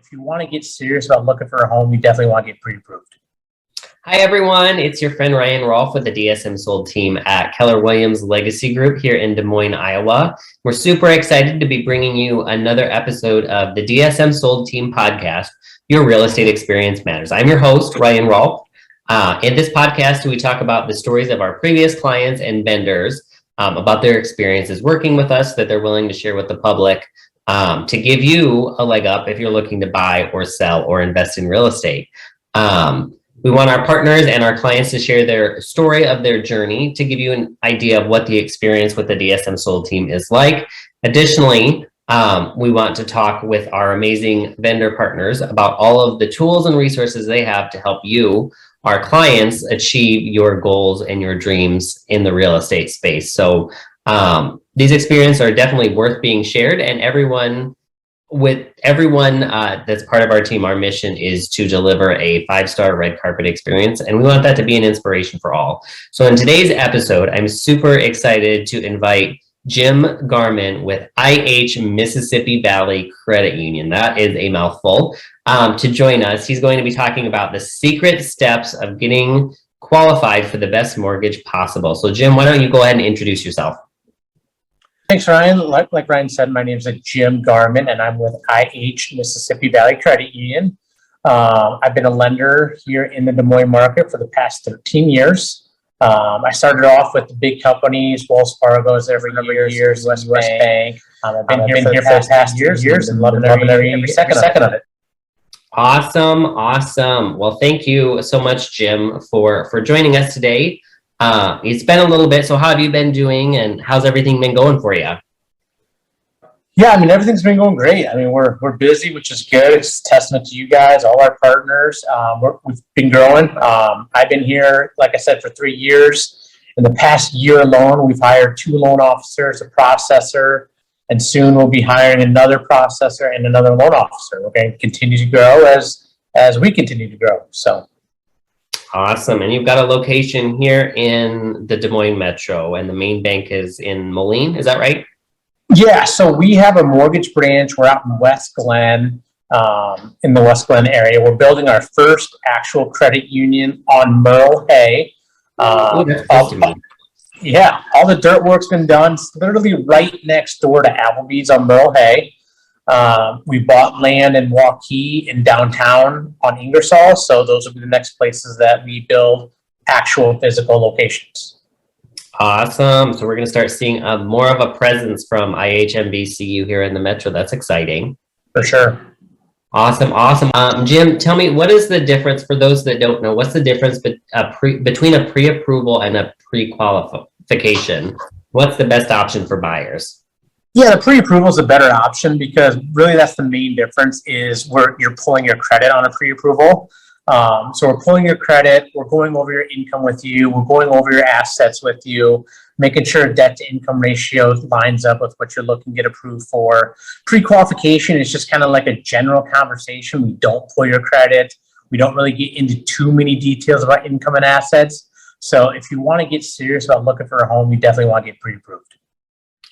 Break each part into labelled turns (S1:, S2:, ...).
S1: if you want to get serious about looking for a home, you definitely want to get pre-approved.
S2: Hi, everyone. It's your friend Ryan Rolfe with the dsmSOLD team at Keller Williams Legacy Group here in Des Moines, Iowa. We're super excited to be bringing you another episode of the dsmSOLD team podcast, Your Real Estate Experience Matters. I'm your host, Ryan Rolfe. In this podcast, we talk about the stories of our previous clients and vendors, about their experiences working with us that they're willing to share with the public, to give you a leg up if you're looking to buy or sell or invest in real estate. We want our partners and our clients to share their story of their journey to give you an idea of what the experience with the dsmSOLD team is like. Additionally, we want to talk with our amazing vendor partners about all of the tools and resources they have to help you, our clients, achieve your goals and your dreams in the real estate space. So these experiences are definitely worth being shared, and everyone that's part of our team, our mission is to deliver a 5-star red carpet experience, and we want that to be an inspiration for all. So in today's episode, I'm super excited to invite Jim Garman with IH Mississippi Valley Credit Union. That is a mouthful. To join us. He's going to be talking about the secret steps of getting qualified for the best mortgage possible. So Jim, why don't you go ahead and introduce yourself?
S1: Thanks, Ryan. Like Ryan said, my name is Jim Garman, and I'm with IH Mississippi Valley Credit Union. I've been a lender here in the Des Moines market for the past 13 years. I started off with the big companies, Wells Fargo is there for a number of years, US Bank. I've been here for the past years and loving every second of it.
S2: Awesome. Well, thank you so much, Jim, for joining us today. It's been a little bit, so how have you been doing and how's everything been going for you?
S1: Yeah, everything's been going great. We're busy, which is good. It's a testament to you guys, all our partners. We've been growing. I've been here, like I said, for 3 years. In the past year alone, we've hired 2 loan officers, a processor, and soon we'll be hiring another processor and another loan officer. We're going to continue to grow as we continue to grow. So
S2: awesome. And you've got a location here in the Des Moines Metro, and the main bank is in Moline. Is that right?
S1: Yeah. So we have a mortgage branch. We're out in West Glen, in the West Glen area. We're building our first actual credit union on Merle Hay. Yeah, all the dirt work's been done. It's literally right next door to Applebee's on Merle Hay. We bought land in Waukee in downtown on Ingersoll, so those will be the next places that we build actual physical locations.
S2: Awesome. So we're going to start seeing more of a presence from IHMVCU here in the Metro. That's exciting.
S1: For sure.
S2: Awesome. Jim, tell me, what is the difference, for those that don't know, what's the difference between a pre-approval and a pre-qualification? What's the best option for buyers?
S1: Yeah, the pre-approval is a better option because really that's the main difference is where you're pulling your credit on a pre-approval. So we're pulling your credit, we're going over your income with you, we're going over your assets with you, making sure debt to income ratio lines up with what you're looking to get approved for. Pre-qualification is just kind of like a general conversation. We don't pull your credit. We don't really get into too many details about income and assets. So if you want to get serious about looking for a home, you definitely want to get pre-approved.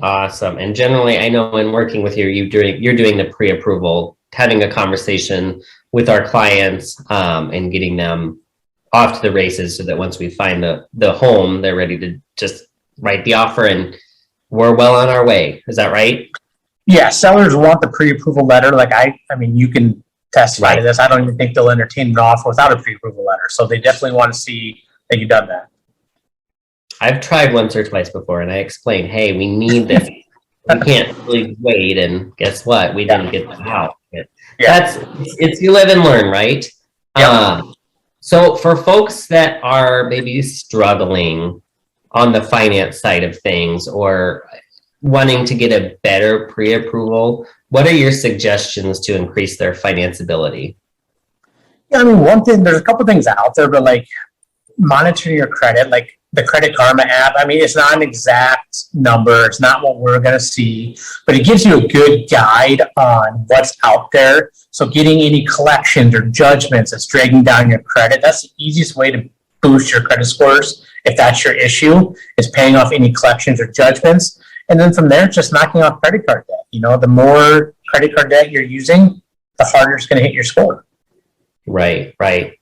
S2: Awesome. And generally, I know in working with you, you're doing the pre-approval, having a conversation with our clients, and getting them off to the races so that once we find the home, they're ready to just write the offer and we're well on our way. Is that right?
S1: Yeah, sellers want the pre-approval letter. You can testify to this. I don't even think they'll entertain an offer without a pre-approval letter. So they definitely want to see that you've done that.
S2: I've tried once or twice before and I explained, hey, we need this. We can't really wait, and guess what? We didn't get the house. It's you live and learn, right?
S1: Yeah.
S2: So for folks that are maybe struggling on the finance side of things or wanting to get a better pre-approval, what are your suggestions to increase their financeability?
S1: Yeah, one thing, there's a couple things out there, but monitoring your credit, like the Credit Karma app, it's not an exact number. It's not what we're going to see, but it gives you a good guide on what's out there. So getting any collections or judgments that's dragging down your credit, that's the easiest way to boost your credit scores. If that's your issue, is paying off any collections or judgments. And then from there, just knocking off credit card debt. The more credit card debt you're using, the harder it's going to hit your score.
S2: Right, right.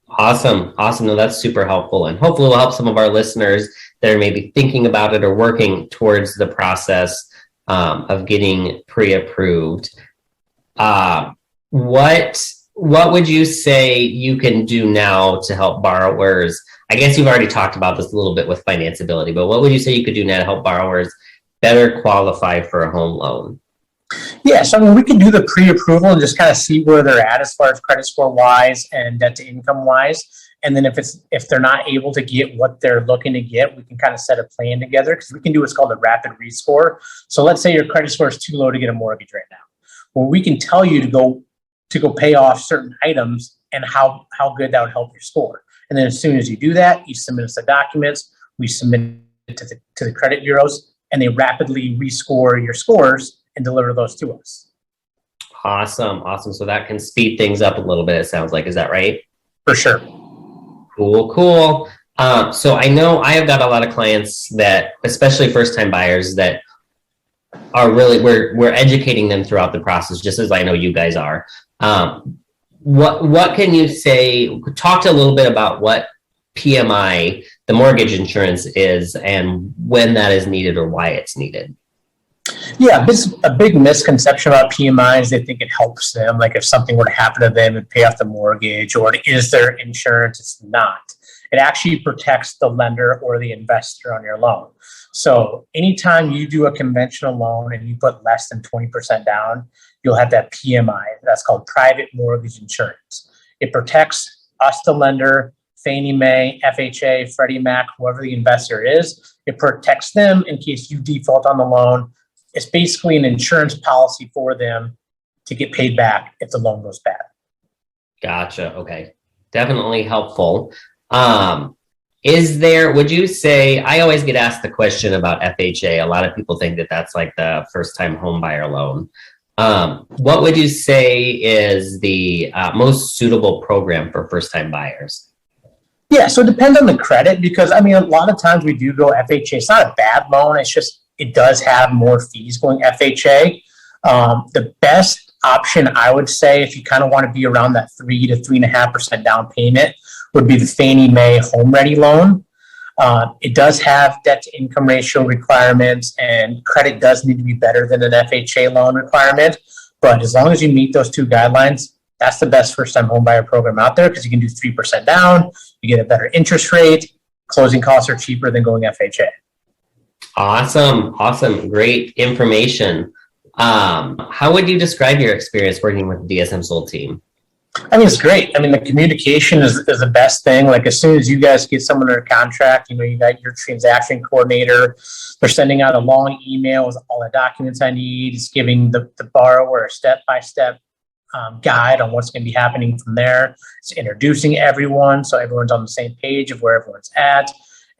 S2: Awesome. Awesome. No, that's super helpful. And hopefully will help some of our listeners that are maybe thinking about it or working towards the process of getting pre-approved. What would you say you can do now to help borrowers? I guess you've already talked about this a little bit with financeability, but what would you say you could do now to help borrowers better qualify for a home loan?
S1: Yeah, so I mean, we can do the pre-approval and just kind of see where they're at as far as credit score wise and debt to income wise. And then if they're not able to get what they're looking to get, we can kind of set a plan together, because we can do what's called a rapid rescore. So let's say your credit score is too low to get a mortgage right now. Well, we can tell you to go pay off certain items and how good that would help your score. And then as soon as you do that, you submit us the documents, we submit it to the credit bureaus, and they rapidly rescore your scores and deliver those to us.
S2: Awesome. Awesome. So that can speed things up a little bit, it sounds like. Is that right?
S1: For sure.
S2: Cool, cool. So I know I have got a lot of clients that, especially first-time buyers, that are really, we're educating them throughout the process, just as I know you guys are. What can you say? Talk to a little bit about what PMI, the mortgage insurance, is, and when that is needed or why it's needed.
S1: Yeah, a big misconception about PMI is they think it helps them. Like if something were to happen to them and pay off the mortgage, or it is their insurance, it's not. It actually protects the lender or the investor on your loan. So anytime you do a conventional loan and you put less than 20% down, you'll have that PMI. That's called private mortgage insurance. It protects us, the lender, Fannie Mae, FHA, Freddie Mac, whoever the investor is. It protects them in case you default on the loan. It's basically an insurance policy for them to get paid back if the loan goes bad. Gotcha.
S2: Okay. Definitely helpful. Would you say, I always get asked the question about FHA. A lot of people think that that's like the first time home buyer loan. What would you say is the most suitable program for first time buyers?
S1: Yeah, so it depends on the credit, because I mean, a lot of times we do go FHA. It's not a bad loan. It's just, it does have more fees going FHA. The best option, I would say, if you kind of want to be around that 3 to 3.5% down payment, would be the Fannie Mae Home Ready loan. It does have debt to income ratio requirements, and credit does need to be better than an FHA loan requirement. But as long as you meet those two guidelines, that's the best first time home buyer program out there, because you can do 3% down, you get a better interest rate, closing costs are cheaper than going FHA.
S2: Awesome. Awesome. Great information. How would you describe your experience working with the dsmSOLD team?
S1: I mean, it's great. I mean, the communication is the best thing. Like as soon as you guys get someone under contract, you got your transaction coordinator, they're sending out a long email with all the documents I need. It's giving the borrower a step-by-step guide on what's going to be happening from there. It's introducing everyone so everyone's on the same page of where everyone's at.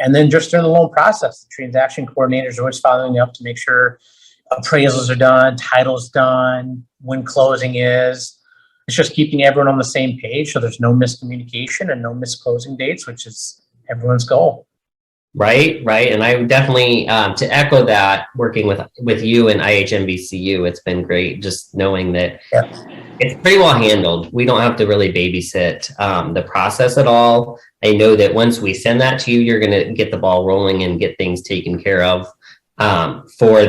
S1: And then just during the loan process, the transaction coordinator is always following up to make sure appraisals are done, title's done, when closing is. It's just keeping everyone on the same page so there's no miscommunication and no missed closing dates, which is everyone's goal.
S2: Right, right. And I definitely, to echo that, working with you and IHMVCU, it's been great just knowing that it's pretty well handled. We don't have to really babysit the process at all. I know that once we send that to you, you're going to get the ball rolling and get things taken care of for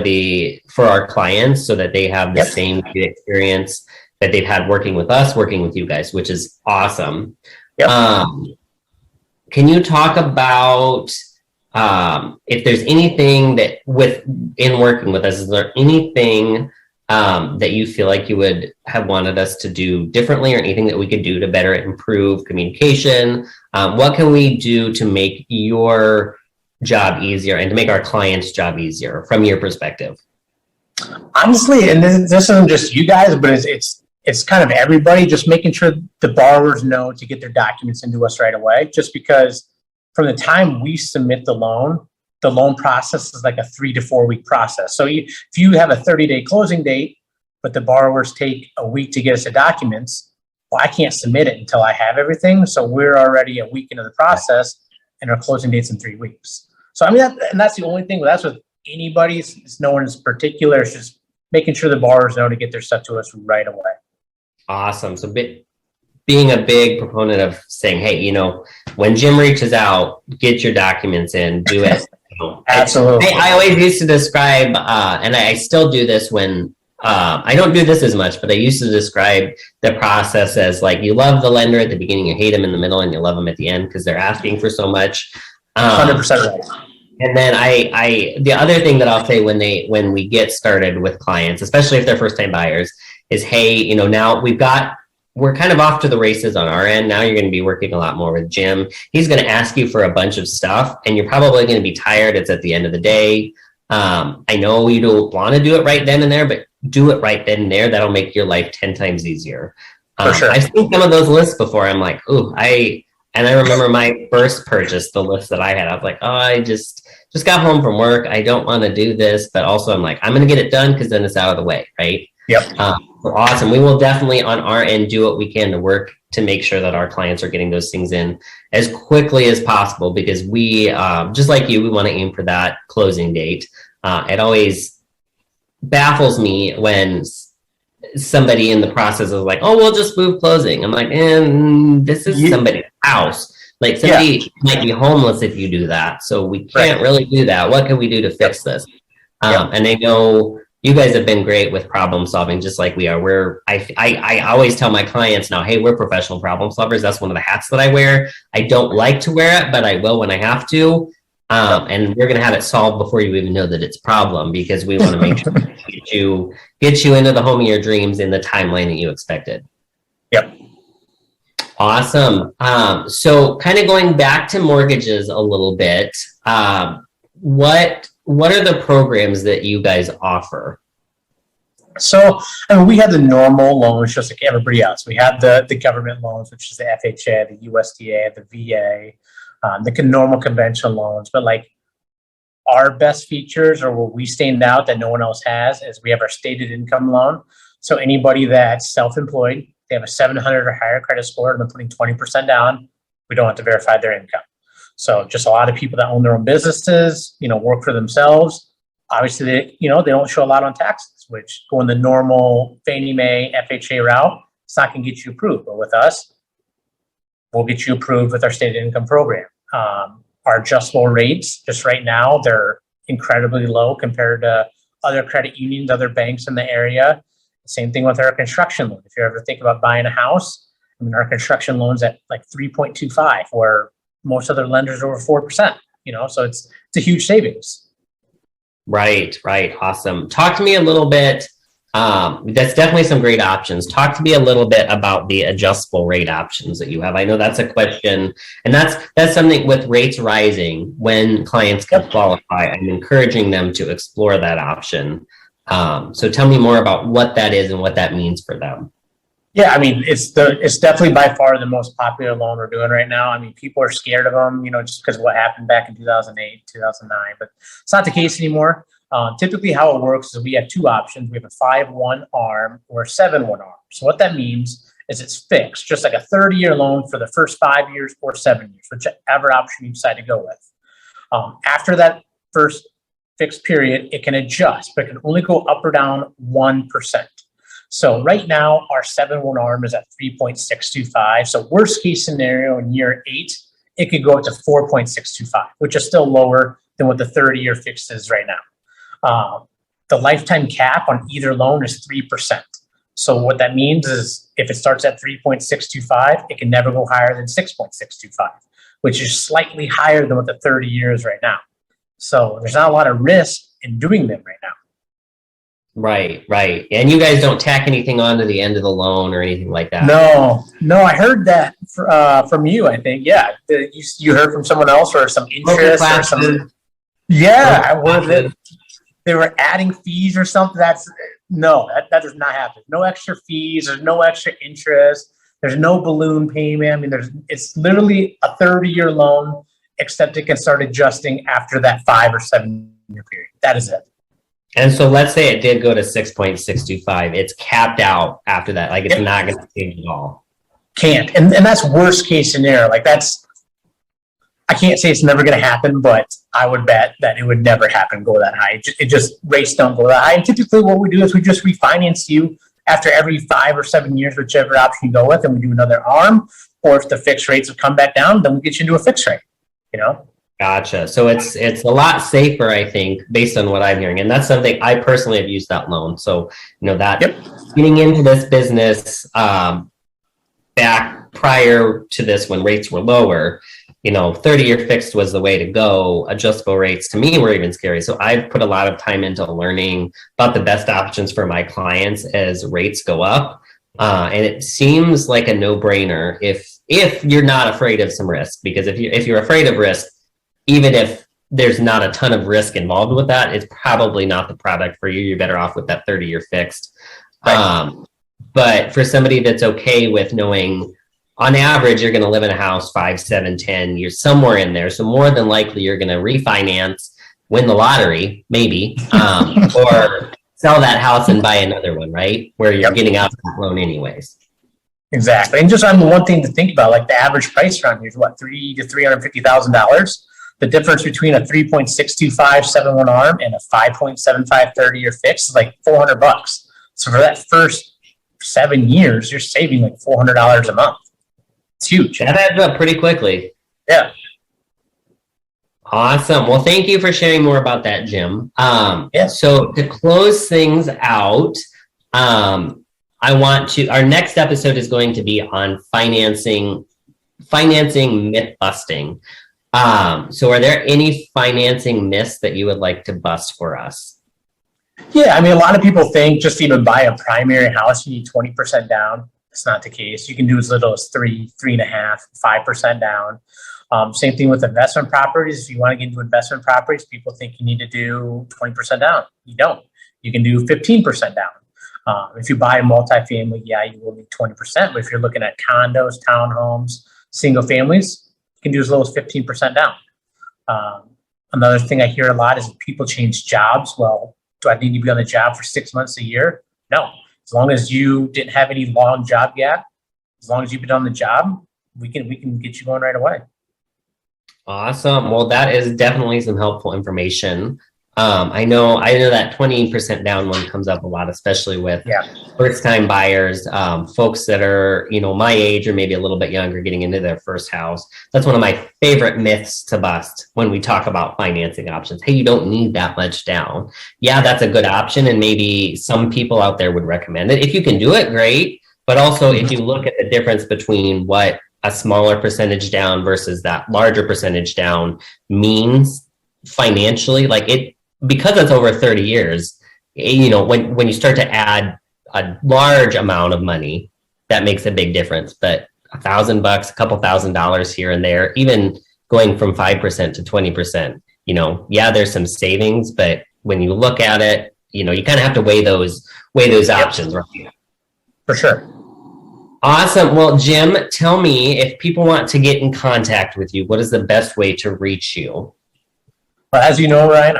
S2: our clients, so that they have the same experience that they've had working with us, working with you guys, which is awesome. Can you talk about if there's anything that in working with us, is there anything that you feel like you would have wanted us to do differently, or anything that we could do to better improve communication? What can we do to make your job easier and to make our clients' job easier from your perspective?
S1: Honestly, and this isn't just you guys, but it's kind of everybody, just making sure the borrowers know to get their documents into us right away, just because from the time we submit the loan process is like a 3 to 4 week process. So if you have a 30-day closing date, but the borrowers take a week to get us the documents, well, I can't submit it until I have everything. So we're already a week into the process and our closing date's in 3 weeks. So I mean, that's the only thing. That's with anybody. It's no one in particular. It's just making sure the borrowers know to get their stuff to us right away.
S2: Awesome. So being a big proponent of saying, hey, when Jim reaches out, get your documents in, do it.
S1: Absolutely.
S2: I always used to describe, and I still do this when I don't do this as much, but I used to describe the process as like you love the lender at the beginning, you hate them in the middle, and you love them at the end because they're asking for so much.
S1: 100% right.
S2: And then the other thing that I'll say when we get started with clients, especially if they're first time buyers, is, hey, now we're kind of off to the races on our end. Now you're going to be working a lot more with Jim. He's going to ask you for a bunch of stuff and you're probably going to be tired. It's at the end of the day. I know you don't want to do it right then and there, but do it right then and there. That'll make your life 10 times easier.
S1: For sure.
S2: I've seen some of those lists before. I'm like, I remember my first purchase, the list that I had, I was like, oh, I just got home from work. I don't want to do this, but also I'm like, I'm going to get it done because then it's out of the way, right?
S1: Yep.
S2: Awesome. We will definitely on our end do what we can to work to make sure that our clients are getting those things in as quickly as possible because we, just like you, we want to aim for that closing date. It always baffles me when somebody in the process is like, oh, we'll just move closing. I'm like, this is somebody's house. Like somebody might be homeless if you do that. So we can't really do that. What can we do to fix this? And I know you guys have been great with problem solving, just like we are. I always tell my clients now, hey, we're professional problem solvers. That's one of the hats that I wear. I don't like to wear it, but I will when I have to. And we're going to have it solved before you even know that it's a problem because we want to make sure to get you into the home of your dreams in the timeline that you expected.
S1: Yep.
S2: Awesome. So kind of going back to mortgages a little bit, what are the programs that you guys offer?
S1: So, we have the normal loans, just like everybody else. We have the government loans, which is the FHA, the USDA, the VA, the normal conventional loans. But like our best features or where we stand out that no one else has is we have our stated income loan. So anybody that's self-employed, they have a 700 or higher credit score and they're putting 20% down, we don't have to verify their income. So just a lot of people that own their own businesses, work for themselves. Obviously, they don't show a lot on taxes, which going the normal Fannie Mae FHA route, it's not going to get you approved. But with us, we'll get you approved with our stated income program. Our adjustable rates, just right now, they're incredibly low compared to other credit unions, other banks in the area. Same thing with our construction loan. If you ever think about buying a house, our construction loan's at like 3.25, where most other lenders are over 4%, so it's a huge savings. Right. Awesome. Talk to me a little bit. That's definitely some great options. Talk to me a little bit about the adjustable rate options that you have. I know that's a question, and that's something with rates rising when clients can qualify. I'm encouraging them to explore that option. So tell me more about what that is and what that means for them. Yeah, it's definitely by far the most popular loan we're doing right now. People are scared of them, just because of what happened back in 2008, 2009, but it's not the case anymore. Typically how it works is we have two options. We have a 5-1 ARM or a 7-1 ARM. So what that means is it's fixed, just like a 30-year loan for the first 5 years or 7 years, whichever option you decide to go with. After that first fixed period, it can adjust, but it can only go up or down 1%. So right now, our 7-1 ARM is at 3.625. So worst case scenario in year 8, it could go up to 4.625, which is still lower than what the 30-year fixed is right now. The lifetime cap on either loan is 3%. So what that means is if it starts at 3.625, it can never go higher than 6.625, which is slightly higher than what the 30 years right now. So there's not a lot of risk in doing them right now. Right. And you guys don't tack anything on to the end of the loan or anything like that? No, I heard that from you, I think. Yeah, you heard from someone else or some interest or something. Yeah, they were adding fees or something. That does not happen. No extra fees. There's no extra interest. There's no balloon payment. It's literally a 30-year loan, except it can start adjusting after that 5 or 7 year period. That is it. And so let's say it did go to 6.625. It's capped out after that. Like it's not going to change at all. Can't. And that's worst case scenario. I can't say it's never going to happen, but I would bet that it would never happen, go that high. It just rates don't go that high. And typically what we do is we just refinance you after every 5 or 7 years, whichever option you go with, and we do another arm. Or if the fixed rates have come back down, then we get you into a fixed rate, you know?
S2: Gotcha. So it's a lot safer, I think, based on what I'm hearing. And that's something I personally have used that loan. So, that getting into this business back prior to this when rates were lower, 30-year fixed was the way to go. Adjustable rates to me were even scary. So I've put a lot of time into learning about the best options for my clients as rates go up. And it seems like a no-brainer if you're not afraid of some risk, because if you're afraid of risk, even if there's not a ton of risk involved with that, it's probably not the product for you. You're better off with that 30-year fixed. Right. But for somebody that's okay with knowing on average, you're going to live in a house 5, 7, 10 years, somewhere in there. So more than likely you're going to refinance, win the lottery, maybe, or sell that house and buy another one, right? Where you're getting out of that loan anyways.
S1: Exactly. And just on the one thing to think about, like the average price around here is what, $300,000 to $350,000. The difference between a 3.625 7/1 arm and a 5.75 30-year fix is like $400. So for that first 7 years, you're saving like $400 a month. It's huge.
S2: That adds up pretty quickly.
S1: Yeah.
S2: Awesome. Well, thank you for sharing more about that, Jim. So to close things out, our next episode is going to be on financing myth busting. So are there any financing myths that you would like to bust for us?
S1: Yeah, I mean, a lot of people think just to even buy a primary house, you need 20% down. That's not the case. You can do as little as 3.5%, 5% down. Same thing with investment properties. If you want to get into investment properties, people think you need to do 20% down. You don't. You can do 15% down. If you buy a multifamily, you will need 20%. But if you're looking at condos, townhomes, single families, you can do as low as 15% down. Another thing I hear a lot is people change jobs. Well, do I need to be on the job for 6 months, a year? No. As long as you didn't have any long job gap, as long as you've been on the job, we can get you going right away.
S2: Awesome. Well, that is definitely some helpful information. I know that 20% down one comes up a lot, especially with first-time buyers, folks that are, my age or maybe a little bit younger getting into their first house. That's one of my favorite myths to bust when we talk about financing options. Hey, you don't need that much down. Yeah, that's a good option. And maybe some people out there would recommend it. If you can do it, great. But also if you look at the difference between what a smaller percentage down versus that larger percentage down means financially, because it's over 30 years, when you start to add a large amount of money, that makes a big difference. But $1,000, a couple $1,000 here and there, even going from 5% to 20%, there's some savings, but when you look at it, you kind of have to weigh those options, right?
S1: For sure.
S2: Awesome. Well, Jim, tell me, if people want to get in contact with you, what is the best way to reach you?
S1: Well, as you know, Ryan,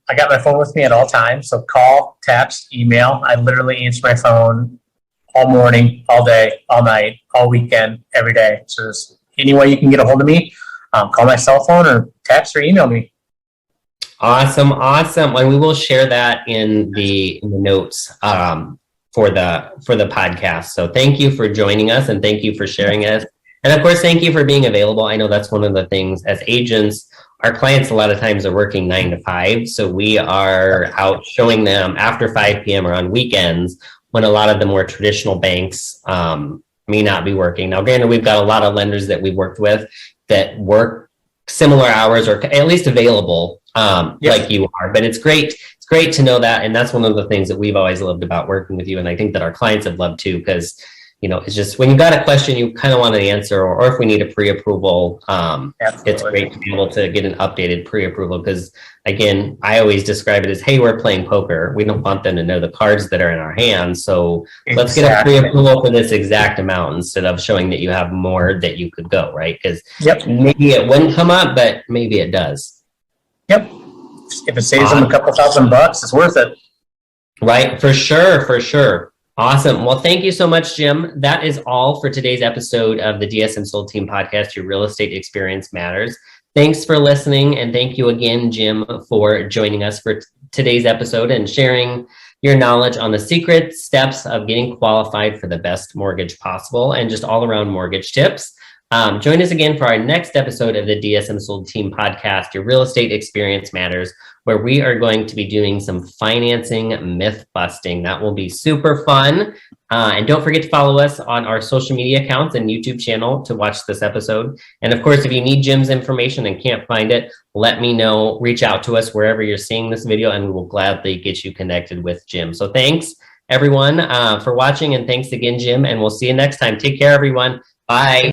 S1: I got my phone with me at all times. So call, text, email. I literally answer my phone all morning, all day, all night, all weekend, every day. So there's any way you can get a hold of me, call my cell phone or text or email me.
S2: Awesome. And we will share that in the notes for the podcast. So thank you for joining us and thank you for sharing us. And of course, thank you for being available. I know that's one of the things as agents, our clients a lot of times are working 9 to 5. So we are out showing them after 5 p.m. or on weekends when a lot of the more traditional banks may not be working. Now, granted, we've got a lot of lenders that we've worked with that work similar hours or at least available like you are. But it's great. It's great to know that. And that's one of the things that we've always loved about working with you. And I think that our clients have loved too, because it's just when you got a question you kind of want to answer, or if we need a pre-approval, it's great to be able to get an updated pre-approval. Because again, I always describe it as, hey, we're playing poker. We don't want them to know the cards that are in our hands. So let's get a pre-approval for this exact amount instead of showing that you have more that you could go, right? Because maybe it wouldn't come up, but maybe it does.
S1: Yep. If it saves them a couple $1,000, it's worth it.
S2: Right. For sure. Awesome. Well, thank you so much, Jim. That is all for today's episode of the dsmSOLD Team Podcast, Your Real Estate Experience Matters. Thanks for listening. And thank you again, Jim, for joining us for today's episode and sharing your knowledge on the secret steps of getting qualified for the best mortgage possible and just all around mortgage tips. Join us again for our next episode of the dsmSOLD Team Podcast, Your Real Estate Experience Matters, where we are going to be doing some financing myth busting. That will be super fun. And don't forget to follow us on our social media accounts and YouTube channel to watch this episode. And of course, if you need Jim's information and can't find it, let me know. Reach out to us wherever you're seeing this video, and we will gladly get you connected with Jim. So thanks, everyone, for watching. And thanks again, Jim. And we'll see you next time. Take care, everyone. Bye.